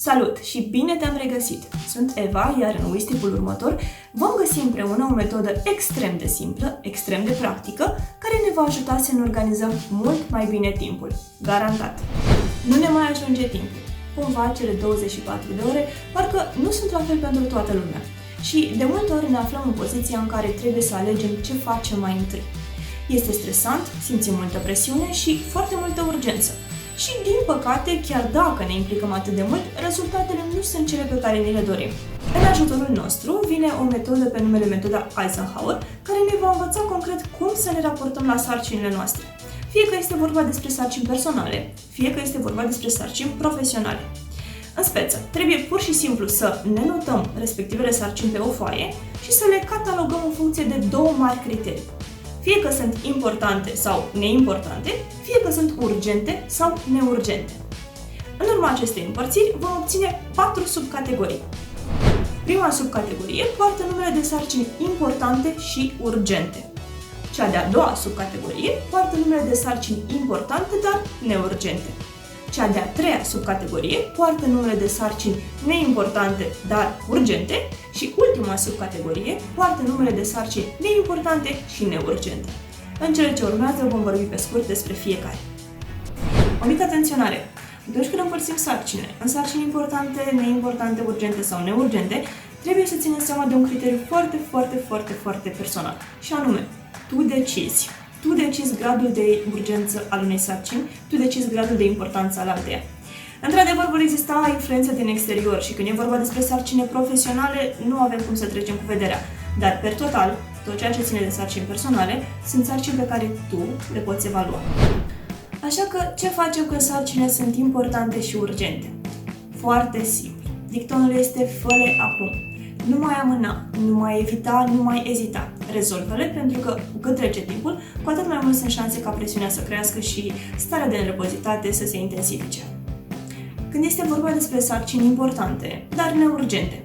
Salut și bine te-am regăsit! Sunt Eva, iar în Wistipul următor vom găsi împreună o metodă extrem de simplă, extrem de practică, care ne va ajuta să ne organizăm mult mai bine timpul. Garantat! Nu ne mai ajunge timpul. Cumva cele 24 de ore parcă nu sunt la fel pentru toată lumea. Și de multe ori ne aflăm în poziția în care trebuie să alegem ce facem mai întâi. Este stresant, simțim multă presiune și foarte multă urgență. Și, din păcate, chiar dacă ne implicăm atât de mult, rezultatele nu sunt cele pe care ni le dorim. În ajutorul nostru vine o metodă pe numele metoda Eisenhower, care ne va învăța concret cum să ne raportăm la sarcinile noastre. Fie că este vorba despre sarcini personale, fie că este vorba despre sarcini profesionale. În speță, trebuie pur și simplu să ne notăm respectivele sarcini pe o foaie și să le catalogăm în funcție de două mari criterii. Fie că sunt importante sau neimportante, fie că sunt urgente sau neurgente. În urma acestei împărțiri vom obține 4 subcategorii. Prima subcategorie poartă numele de sarcini importante și urgente. Cea de-a doua subcategorie poartă numele de sarcini importante, dar neurgente. Cea de-a treia subcategorie poartă numele de sarcini neimportante, dar urgente și ultima subcategorie poartă numele de sarcini neimportante și neurgente. În cele ce urmează vom vorbi pe scurt despre fiecare. O mică atenționare! Atunci când împărțim sarcinile în sarcini importante, neimportante, urgente sau neurgente, trebuie să ținem seama de un criteriu foarte personal, și anume, tu decizi. Tu decizi gradul de urgență al unei sarcini, tu decizi gradul de importanță al alteia. Într-adevăr, vor exista influențe din exterior și când e vorba despre sarcini profesionale, nu avem cum să trecem cu vederea. Dar, per total, tot ceea ce ține de sarcini personale sunt sarcini pe care tu le poți evalua. Așa că, ce facem când sarcinile sunt importante și urgente? Foarte simplu. Dictonul este fă-le acum. Nu mai amâna, nu mai evita, nu mai ezita. Rezolvă-le, pentru că cu cât trece timpul, cu atât mai mult sunt șanse ca presiunea să crească și starea de nervozitate să se intensifice. Când este vorba despre sarcini importante, dar neurgente,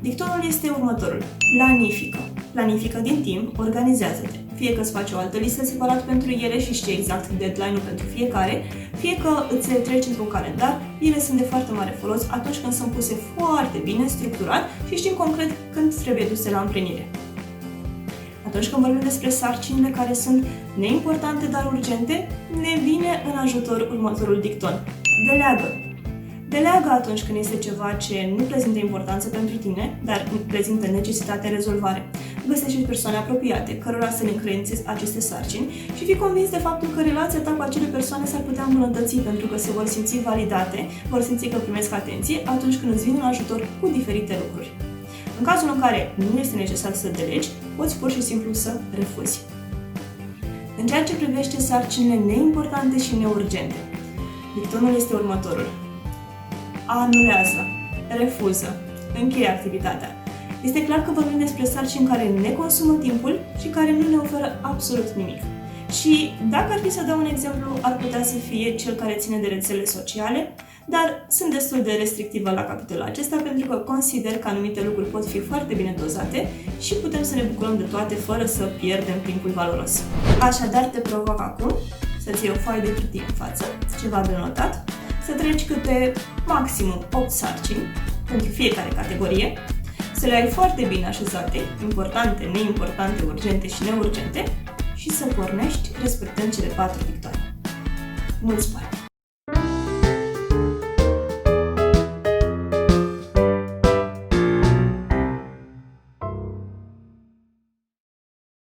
dictonul este următorul. Planifică. Planifică din timp, organizează-te. Fie că îți faci o altă listă separat pentru ele și știi exact deadline-ul pentru fiecare, fie că îți le treci într-un calendar, ele sunt de foarte mare folos atunci când sunt puse foarte bine, structurat și știm concret când trebuie duse la împlinire. Atunci când vorbim despre sarcinile care sunt neimportante, dar urgente, ne vine în ajutor următorul dicton. Deleagă. Deleagă atunci când este ceva ce nu prezintă importanță pentru tine, dar prezintă necesitate în rezolvare. Găsești persoane apropiate, cărora să le încredințezi aceste sarcini și fii convins de faptul că relația ta cu acele persoane s-ar putea îmbunătăți pentru că se vor simți validate, vor simți că primesc atenție atunci când îți vin în ajutor cu diferite lucruri. În cazul în care nu este necesar să delegi, poți pur și simplu să refuzi. În ceea ce privește sarcinile neimportante și neurgente, dictonul este următorul. Anulează, refuză, încheie activitatea. Este clar că vorbim despre sarcini care ne consumă timpul și care nu ne oferă absolut nimic. Și dacă ar fi să dau un exemplu, ar putea să fie cel care ține de rețelele sociale, dar sunt destul de restrictivă la capitolul acesta pentru că consider că anumite lucruri pot fi foarte bine dozate și putem să ne bucurăm de toate fără să pierdem timpul valoros. Așadar, te provoc acum să-ți iei o foaie de hârtie în față, ceva de notat, să treci câte maximum 8 sarcini pentru fiecare categorie, să le ai foarte bine așezate, importante, neimportante, urgente și neurgente și să pornești respectând cele 4 victorii. Mult spor!